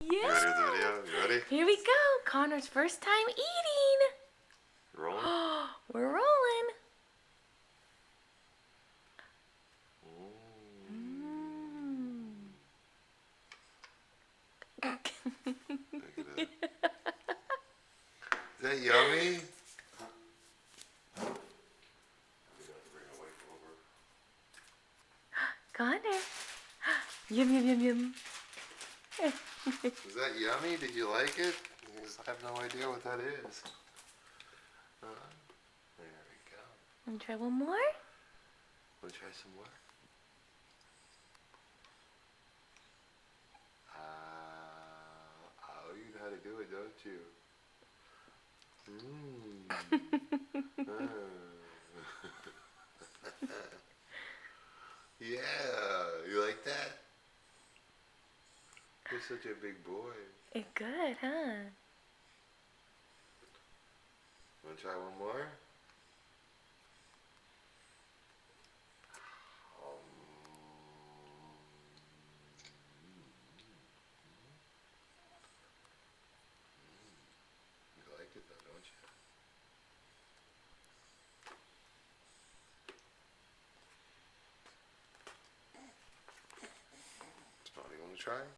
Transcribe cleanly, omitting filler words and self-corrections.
Yeah. You ready with the video? You ready? Here we go. Connor's first time eating. Rolling? We're rolling. Look at that. Is that yummy? Connor. Yum, yum, yum, yum. Is that yummy? Did you like it? You just have no idea what that is. There we go. Want to try one more? Want to try some more? Oh, you know how to do it, don't you? Yeah, you like that? You're such a big boy. It's good, huh? Want to try one more? You like it though, don't you? Spotty, want to try?